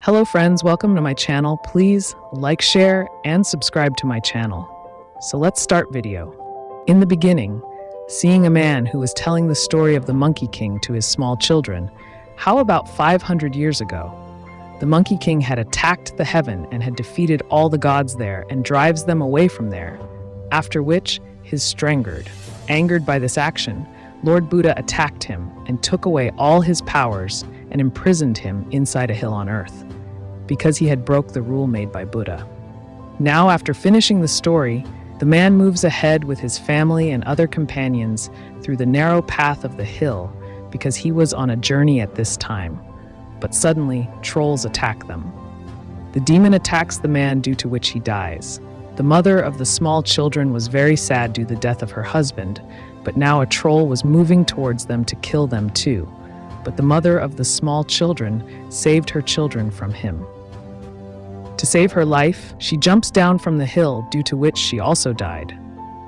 Hello friends, welcome to my channel. Please like, share, and subscribe to my channel. So let's start video. In the beginning, seeing a man who was telling the story of the Monkey King to his small children, how about 500 years ago? The Monkey King had attacked the heaven and had defeated all the gods there and drives them away from there, after which his strangard. Angered by this action, Lord Buddha attacked him and took away all his powers and imprisoned him inside a hill on earth, because he had broke the rule made by Buddha. Now, after finishing the story, the man moves ahead with his family and other companions through the narrow path of the hill because he was on a journey at this time. But suddenly, trolls attack them. The demon attacks the man, due to which he dies. The mother of the small children was very sad due to the death of her husband, but now a troll was moving towards them to kill them too. But the mother of the small children saved her children from him. To save her life, she jumps down from the hill, due to which she also died.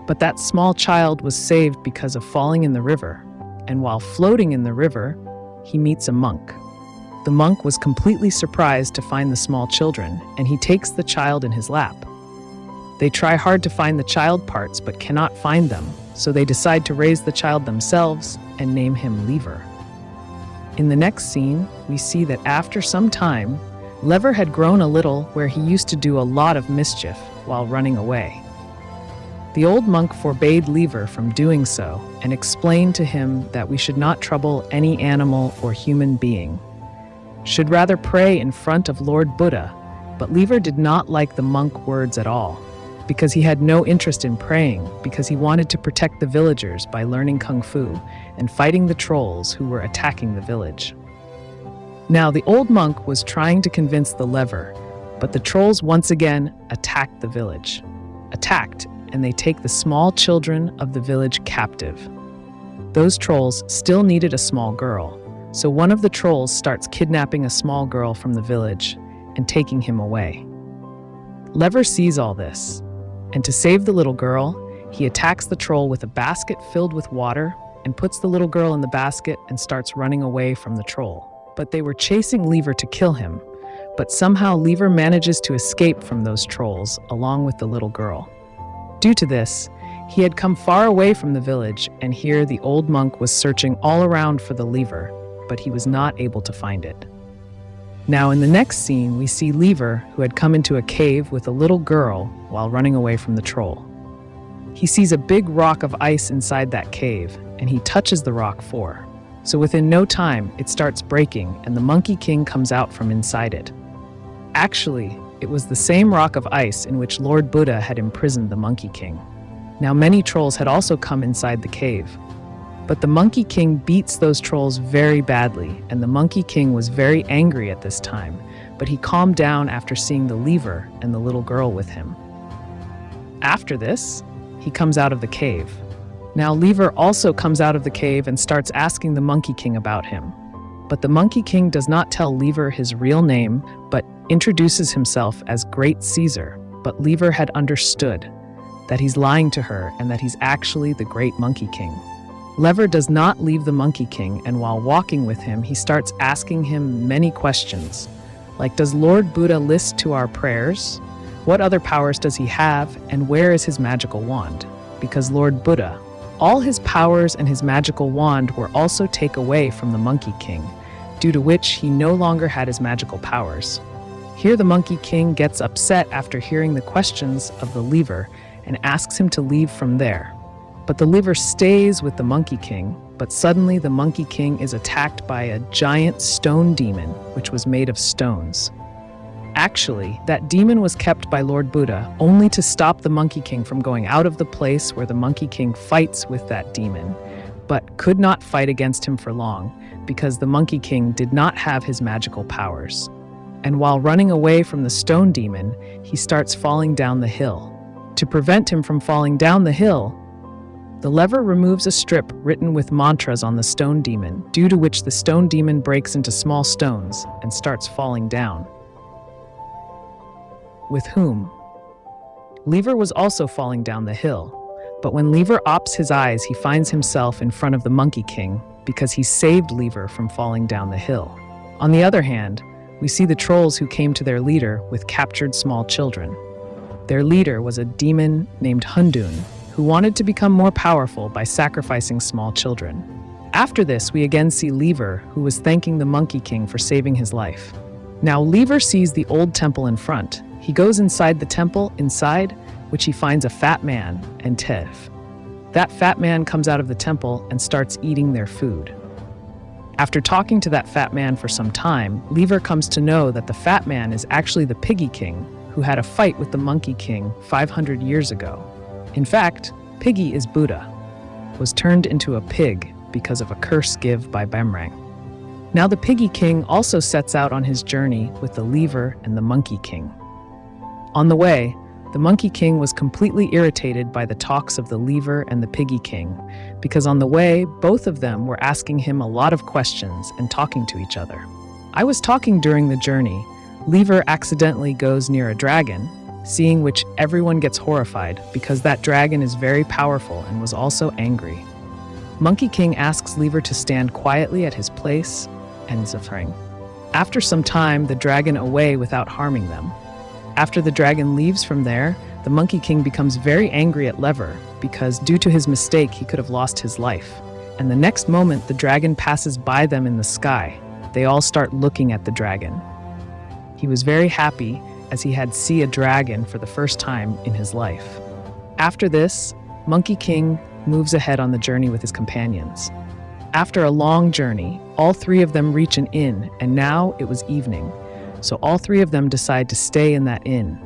But that small child was saved because of falling in the river, and while floating in the river, he meets a monk. The monk was completely surprised to find the small children, and he takes the child in his lap. They try hard to find the child parts but cannot find them, so they decide to raise the child themselves and name him Lever. In the next scene, we see that after some time, Lever had grown a little, where he used to do a lot of mischief while running away. The old monk forbade Lever from doing so and explained to him that we should not trouble any animal or human being, should rather pray in front of Lord Buddha. But Lever did not like the monk words at all, because he had no interest in praying, because he wanted to protect the villagers by learning kung fu and fighting the trolls who were attacking the village. Now the old monk was trying to convince the Lever, but the trolls once again attacked the village. And they take the small children of the village captive. Those trolls still needed a small girl, so one of the trolls starts kidnapping a small girl from the village and taking him away. Lever sees all this, and to save the little girl, he attacks the troll with a basket filled with water and puts the little girl in the basket and starts running away from the troll. But they were chasing Lever to kill him, but somehow Lever manages to escape from those trolls along with the little girl. Due to this, he had come far away from the village, and here the old monk was searching all around for the Lever, but he was not able to find it. Now in the next scene, we see Lever, who had come into a cave with a little girl while running away from the troll. He sees a big rock of ice inside that cave, and he touches the rock so within no time, it starts breaking and the Monkey King comes out from inside it. Actually, it was the same rock of ice in which Lord Buddha had imprisoned the Monkey King. Now many trolls had also come inside the cave. But the Monkey King beats those trolls very badly, and the Monkey King was very angry at this time, but he calmed down after seeing the Lever and the little girl with him. After this, he comes out of the cave. Now Lever also comes out of the cave and starts asking the Monkey King about him. But the Monkey King does not tell Lever his real name, but introduces himself as Great Caesar. But Lever had understood that he's lying to her and that he's actually the Great Monkey King. Lever does not leave the Monkey King, and while walking with him, he starts asking him many questions. Like, does Lord Buddha listen to our prayers? What other powers does he have, and where is his magical wand? Because Lord Buddha, all his powers and his magical wand were also taken away from the Monkey King, due to which he no longer had his magical powers. Here the Monkey King gets upset after hearing the questions of the Lever and asks him to leave from there. But the Lever stays with the Monkey King, but suddenly the Monkey King is attacked by a giant stone demon, which was made of stones. Actually, that demon was kept by Lord Buddha only to stop the Monkey King from going out of the place where the Monkey King fights with that demon, but could not fight against him for long because the Monkey King did not have his magical powers. And while running away from the stone demon, he starts falling down the hill. To prevent him from falling down the hill, the Lever removes a strip written with mantras on the stone demon, due to which the stone demon breaks into small stones and starts falling down. With whom? Lever was also falling down the hill, but when Lever opens his eyes, he finds himself in front of the Monkey King because he saved Lever from falling down the hill. On the other hand, we see the trolls who came to their leader with captured small children. Their leader was a demon named Hundun, who wanted to become more powerful by sacrificing small children. After this, we again see Lever, who was thanking the Monkey King for saving his life. Now Lever sees the old temple in front. He goes inside the temple, which he finds a fat man and Tev. That fat man comes out of the temple and starts eating their food. After talking to that fat man for some time, Lever comes to know that the fat man is actually the Piggy King, who had a fight with the Monkey King 500 years ago. In fact, Piggy is Buddha, was turned into a pig because of a curse given by Bemrang. Now the Piggy King also sets out on his journey with the Lever and the Monkey King. On the way, the Monkey King was completely irritated by the talks of the Lever and the Piggy King, because on the way, both of them were asking him a lot of questions and talking to each other. I was talking during the journey. Lever accidentally goes near a dragon, seeing which everyone gets horrified because that dragon is very powerful and was also angry. Monkey King asks Lever to stand quietly at his place and suffering. After some time, the dragon away without harming them. After the dragon leaves from there, the Monkey King becomes very angry at Lever because due to his mistake, he could have lost his life. And the next moment, the dragon passes by them in the sky. They all start looking at the dragon. He was very happy as he had seen a dragon for the first time in his life. After this, Monkey King moves ahead on the journey with his companions. After a long journey, all three of them reach an inn, and now it was evening, so all three of them decide to stay in that inn.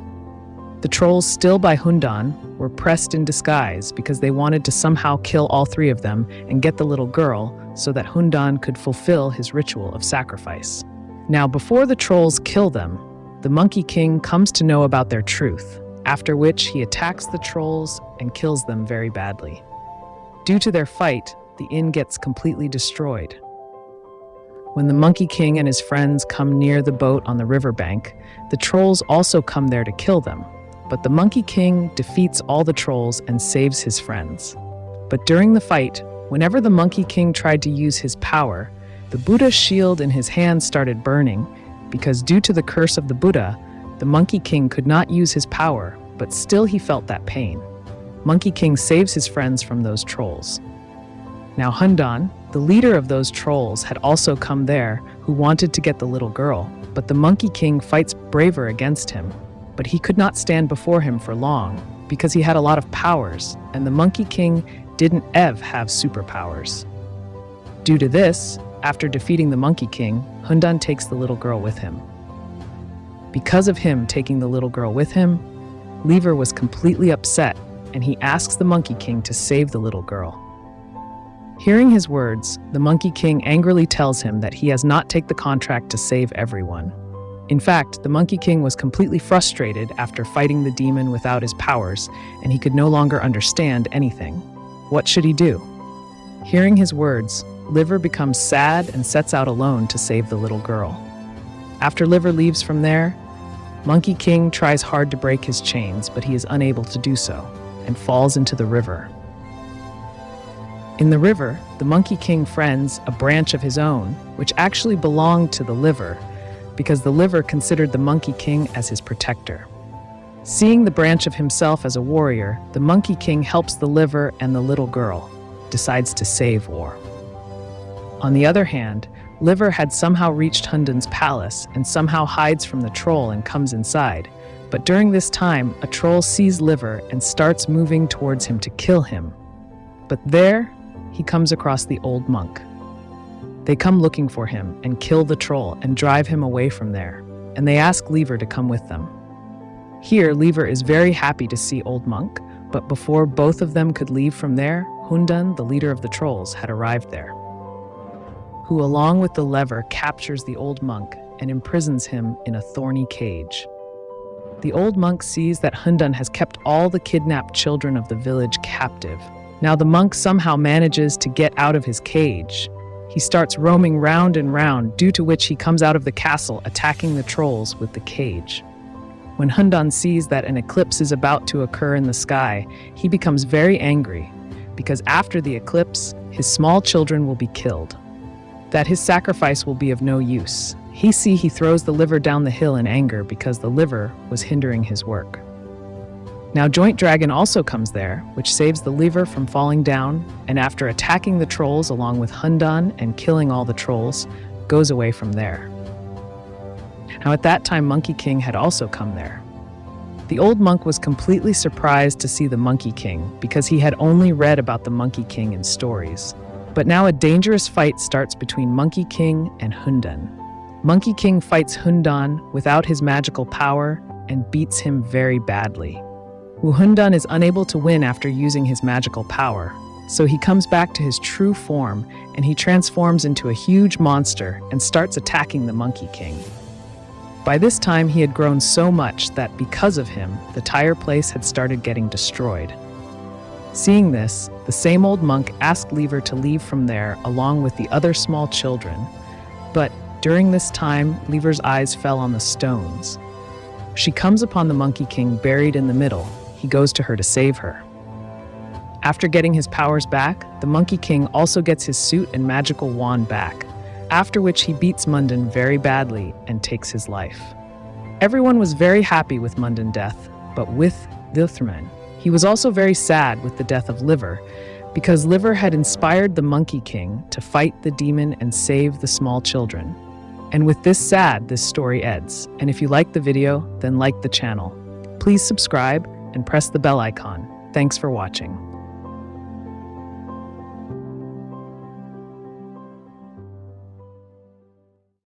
The trolls, still by Hundan, were pressed in disguise because they wanted to somehow kill all three of them and get the little girl so that Hundan could fulfill his ritual of sacrifice. Now, before the trolls kill them, the Monkey King comes to know about their truth, after which he attacks the trolls and kills them very badly. Due to their fight, the inn gets completely destroyed. When the Monkey King and his friends come near the boat on the riverbank, the trolls also come there to kill them. But the Monkey King defeats all the trolls and saves his friends. But during the fight, whenever the Monkey King tried to use his power, the Buddha's shield in his hand started burning because due to the curse of the Buddha, the Monkey King could not use his power, but still he felt that pain. Monkey King saves his friends from those trolls. Now Hundan, the leader of those trolls, had also come there who wanted to get the little girl, but the Monkey King fights braver against him. But he could not stand before him for long because he had a lot of powers, and the Monkey King didn't have superpowers. Due to this, after defeating the Monkey King, Hundan takes the little girl with him. Because of him taking the little girl with him, Lever was completely upset, and he asks the Monkey King to save the little girl. Hearing his words, the Monkey King angrily tells him that he has not taken the contract to save everyone. In fact, the Monkey King was completely frustrated after fighting the demon without his powers, and he could no longer understand anything. What should he do? Hearing his words, Lever becomes sad and sets out alone to save the little girl. After Lever leaves from there, Monkey King tries hard to break his chains, but he is unable to do so, and falls into the river. In the river, the Monkey King friends a branch of his own, which actually belonged to the Lever, because the Lever considered the Monkey King as his protector. Seeing the branch of himself as a warrior, the Monkey King helps the Lever and the little girl, decides to save war. On the other hand, Lever had somehow reached Hundan's palace and somehow hides from the troll and comes inside. But during this time, a troll sees Lever and starts moving towards him to kill him. But there, he comes across the old monk. They come looking for him and kill the troll and drive him away from there, and they ask Lever to come with them. Here, Lever is very happy to see old monk, but before both of them could leave from there, Hundan, the leader of the trolls, had arrived there, who along with the Lever captures the old monk and imprisons him in a thorny cage. The old monk sees that Hundan has kept all the kidnapped children of the village captive. Now the monk somehow manages to get out of his cage. He starts roaming round and round, due to which he comes out of the castle attacking the trolls with the cage. When Hundan sees that an eclipse is about to occur in the sky, he becomes very angry, because after the eclipse, his small children will be killed. That his sacrifice will be of no use. He throws the liver down the hill in anger because the liver was hindering his work. Now Joint Dragon also comes there, which saves the liver from falling down, and after attacking the trolls along with Hundan and killing all the trolls, goes away from there. Now at that time Monkey King had also come there. The old monk was completely surprised to see the Monkey King because he had only read about the Monkey King in stories. But now a dangerous fight starts between Monkey King and Hundan. Monkey King fights Hundan without his magical power and beats him very badly. Hundan is unable to win after using his magical power, so he comes back to his true form and he transforms into a huge monster and starts attacking the Monkey King. By this time he had grown so much that because of him, the entire place had started getting destroyed. Seeing this, the same old monk asked Lever to leave from there along with the other small children, but during this time, Lever's eyes fell on the stones. She comes upon the Monkey King buried in the middle. He goes to her to save her. After getting his powers back, the Monkey King also gets his suit and magical wand back, after which he beats Mundan very badly and takes his life. Everyone was very happy with Mundan's death, but with Vilthraman, he was also very sad with the death of Liver, because Liver had inspired the Monkey King to fight the demon and save the small children. And with this story ends. And if you liked the video, then like the channel. Please subscribe and press the bell icon. Thanks for watching.